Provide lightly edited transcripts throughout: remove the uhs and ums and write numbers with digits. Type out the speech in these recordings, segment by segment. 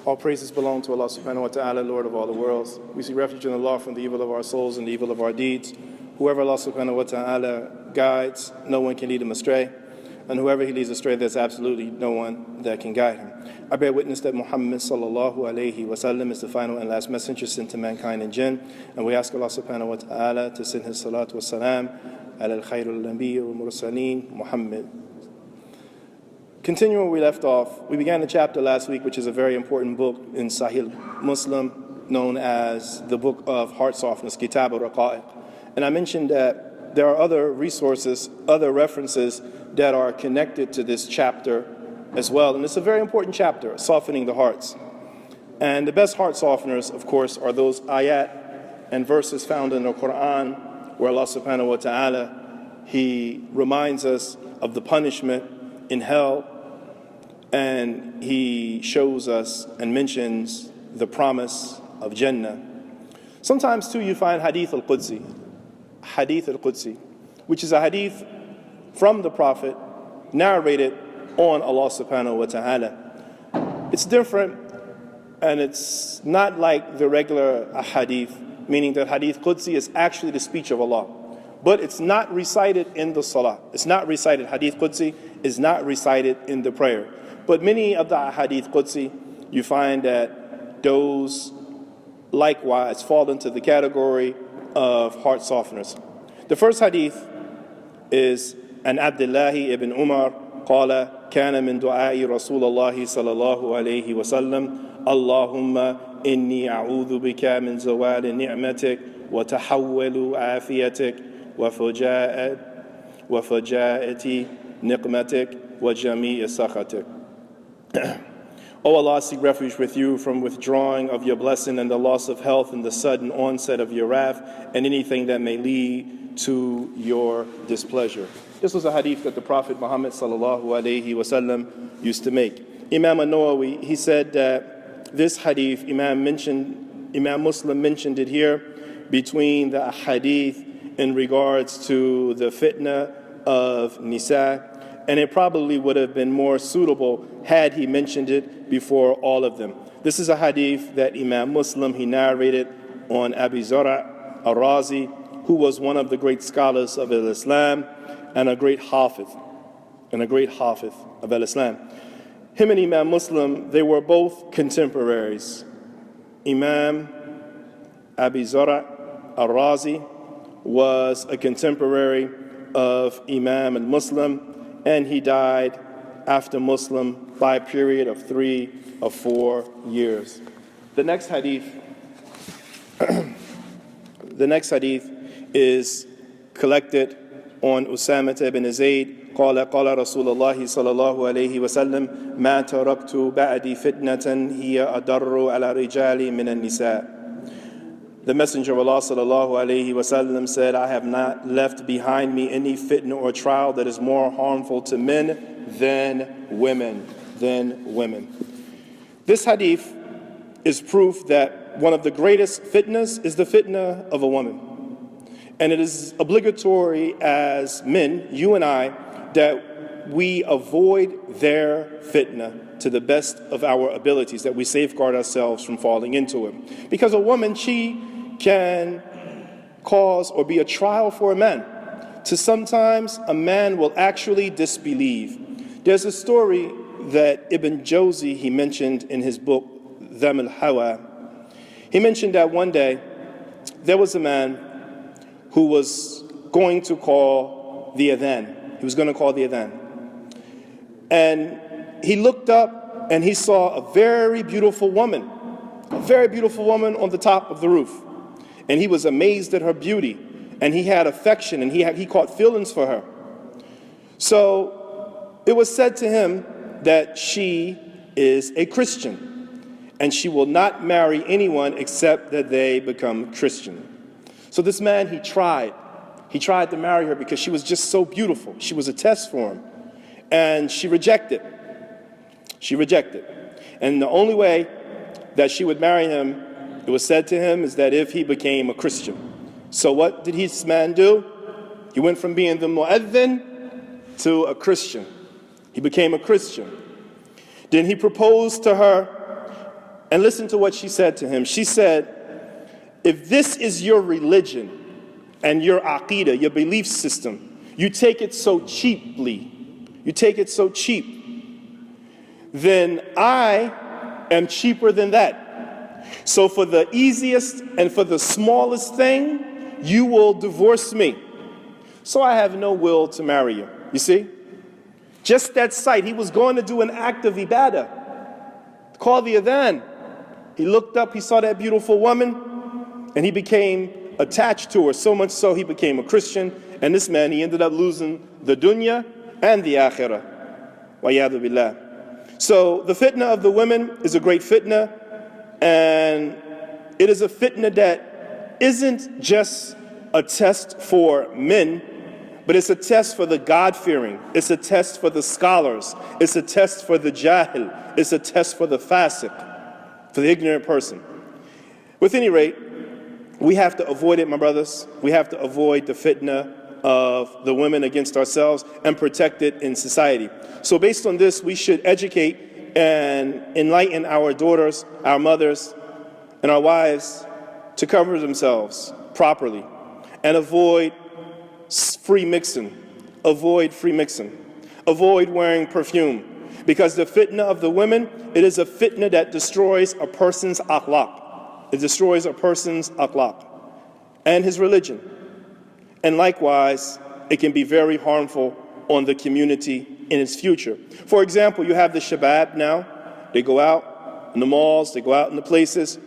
All praises belong to Allah subhanahu wa ta'ala, Lord of all the worlds. We seek refuge in Allah from the evil of our souls and the evil of our deeds. Whoever Allah subhanahu wa ta'ala guides, no one can lead him astray. And whoever he leads astray, there's absolutely no one that can guide him. I bear witness that Muhammad sallallahu alayhi wa sallam is the final and last messenger sent to mankind and jinn. And we ask Allah subhanahu wa ta'ala to send his salatu wa salam ala al-khayrul anbiya wa mursaleen, Muhammad. Continuing where we left off, we began a chapter last week, which is a very important book in Sahih Muslim, known as the Book of Heart Softness, Kitab al-Raqa'iq. And I mentioned that there are other resources, other references that are connected to this chapter as well. And it's a very important chapter, softening the hearts. And the best heart softeners, of course, are those ayat and verses found in the Quran, where Allah subhanahu wa ta'ala, He reminds us of the punishment in hell, and He shows us and mentions the promise of Jannah. Sometimes too you find hadith al-Qudsi, which is a hadith from the Prophet narrated on Allah subhanahu wa ta'ala. It's different, and it's not like the regular hadith, meaning that hadith Qudsi is actually the speech of Allah. But it's not recited in the salah. It's not recited. Hadith Qudsi is not recited in the prayer. But many of the Hadith Qudsi, you find that those likewise fall into the category of heart softeners. The first hadith is an Abdullah ibn Umar قال كان من دعاء رسول الله صلى الله عليه وسلم اللهم إني أعوذ بك من زوال نعمتك وتحول عافيتك وفجاءة نقمتك وجميع سخطك. O Allah, I seek refuge with you from withdrawing of your blessing and the loss of health and the sudden onset of your wrath and anything that may lead to your displeasure. This was a hadith that the Prophet Muhammad sallallahu alayhi wasallam used to make. Imam al-Nawawi, he said that this hadith, Imam Muslim mentioned it here between the hadith in regards to the fitnah of Nisa, and it probably would have been more suitable had he mentioned it before all of them. This is a hadith that Imam Muslim, he narrated on Abi Zara al-Razi, who was one of the great scholars of Islam and a great hafiz of Islam. Him and Imam Muslim, they were both contemporaries. Imam Abi Zara al-Razi was a contemporary of Imam al-Muslim, and he died after Muslim by a period of 3 or 4 years. The next hadith is collected on Usama ibn Zayd. قال رسول الله صلى الله عليه وسلم ما تركت بعدي فتنة هي أضر على الرجال من النساء. The Messenger of Allah sallallahu alayhi wasallam said, I have not left behind me any fitna or trial that is more harmful to men than women. This hadith is proof that one of the greatest fitnas is the fitna of a woman. And it is obligatory as men, you and I, that we avoid their fitna to the best of our abilities, that we safeguard ourselves from falling into it. Because a woman, she can cause or be a trial for a man. To sometimes a man will actually disbelieve. There's a story that Ibn Jawzi, he mentioned in his book, Dham al-Hawa. He mentioned that one day there was a man who was going to call the adhan. He was going to call the adhan. And he looked up and he saw a very beautiful woman on the top of the roof. And he was amazed at her beauty, and he had affection, and he caught feelings for her. So it was said to him that she is a Christian, and she will not marry anyone except that they become Christian. So this man, he tried to marry her because she was just so beautiful. She was a test for him, and she rejected. And the only way that she would marry him, it was said to him, is that if he became a Christian. So what did this man do? He went from being the mu'adhin to a Christian. He became a Christian. Then he proposed to her And listen to what she said to him. She said, if this is your religion and your aqidah, your belief system, you take it so cheaply, then I am cheaper than that. So for the easiest and for the smallest thing, you will divorce me. So I have no will to marry you. You see? Just that sight. He was going to do an act of ibadah. Call the adhan. He looked up, he saw that beautiful woman, and he became attached to her, so much so he became a Christian. And this man, he ended up losing the dunya and the akhirah. Wa'yadu billah. So the fitna of the women is a great fitna, and it is a fitna that isn't just a test for men, but it's a test for the God-fearing. It's a test for the scholars. It's a test for the jahil. It's a test for the fasiq, for the ignorant person. With any rate, we have to avoid it, my brothers. We have to avoid the fitna of the women against ourselves and protect it in society. So based on this, we should educate and enlighten our daughters, our mothers, and our wives to cover themselves properly and avoid free mixing. Avoid wearing perfume. Because the fitna of the women, it is a fitna that destroys a person's akhlaq. It destroys a person's akhlaq and his religion. And likewise, it can be very harmful on the community in its future. For example, you have the shabab now. They go out in the malls, they go out in the places,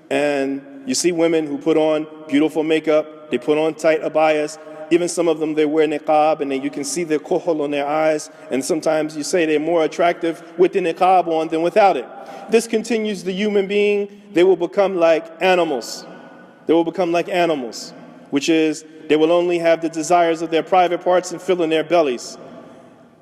and you see women who put on beautiful makeup, they put on tight abayas. Even some of them, they wear niqab, and then you can see the kuhul on their eyes, and sometimes you say they're more attractive with the niqab on than without it. This continues the human being. They will become like animals. Which is, they will only have the desires of their private parts and fill in their bellies.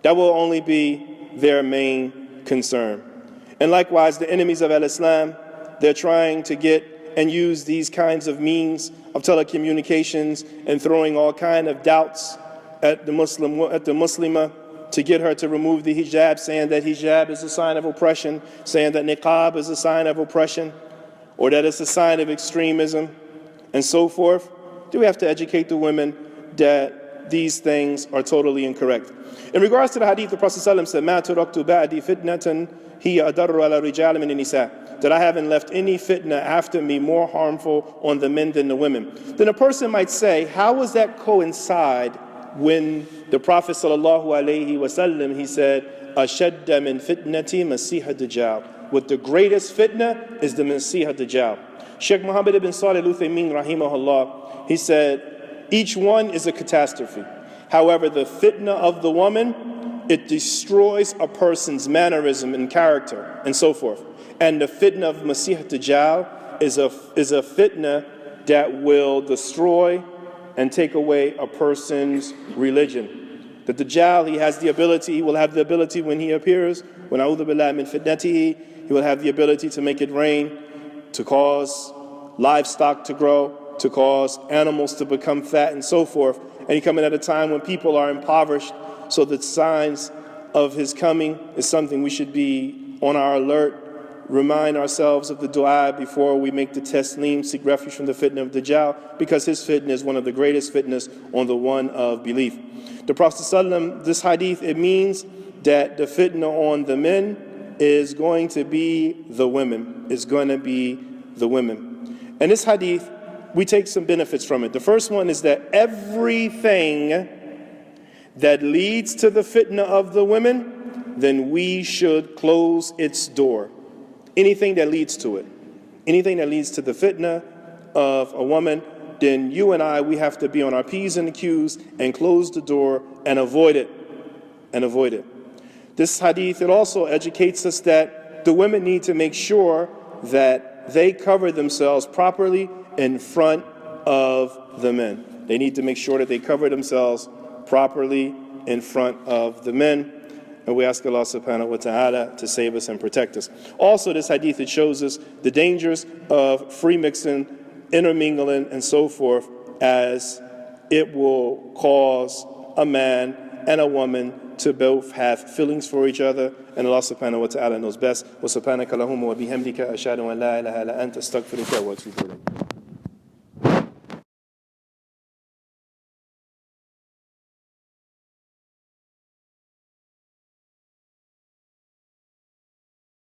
That will only be their main concern. And likewise, the enemies of al-Islam, they're trying to get and use these kinds of means of telecommunications and throwing all kind of doubts at the Muslimah to get her to remove the hijab, saying that hijab is a sign of oppression, saying that niqab is a sign of oppression, or that it's a sign of extremism, and so forth. Do we have to educate the women that these things are totally incorrect? In regards to the hadith, the Prophet ﷺ said, "Ma turaktu ba'di fitnatan hiya adarru ala rijal min an-nisa," that I haven't left any fitna after me more harmful on the men than the women. Then a person might say, how does that coincide when the Prophet ﷺ, he said, "Ashadda min fitnati Masih ad-Dajjal." What the greatest fitna is the Masih ad-Dajjal. Sheikh Muhammad ibn Salih al-Uthaymeen rahimahullah, he said, each one is a catastrophe. However, the fitna of the woman, it destroys a person's mannerism and character and so forth. And the fitna of Masih ad-Dajjal is a fitna that will destroy and take away a person's religion. The Dajjal, he will have the ability when he appears, when a'udhu billahi min fitnatihi, he will have the ability to make it rain, to cause livestock to grow, to cause animals to become fat and so forth. And he coming at a time when people are impoverished. So the signs of his coming is something we should be on our alert. Remind ourselves of the dua before we make the taslim, seek refuge from the fitna of Dajjal, because his fitna is one of the greatest fitnas on the one of belief. The Prophet ﷺ, this hadith, it means that the fitna on the men is going to be the women. And this hadith, we take some benefits from it. The first one is that everything that leads to the fitna of the women, then we should close its door. Anything that leads to it, anything that leads to the fitna of a woman, then you and I, we have to be on our P's and Q's and close the door and avoid it. This hadith, it also educates us that the women need to make sure that they cover themselves properly in front of the men. They need to make sure that they cover themselves properly in front of the men. And we ask Allah subhanahu wa ta'ala to save us and protect us. Also, this hadith, it shows us the dangers of free mixing, intermingling, and so forth, as it will cause a man and a woman to both have feelings for each other, and Allah subhanahu wa ta'ala knows best. Wa subhanaka Allahumma wa bihamdika ashhadu an la ilaha illa anta astaghfiruka wa atubu ilayk.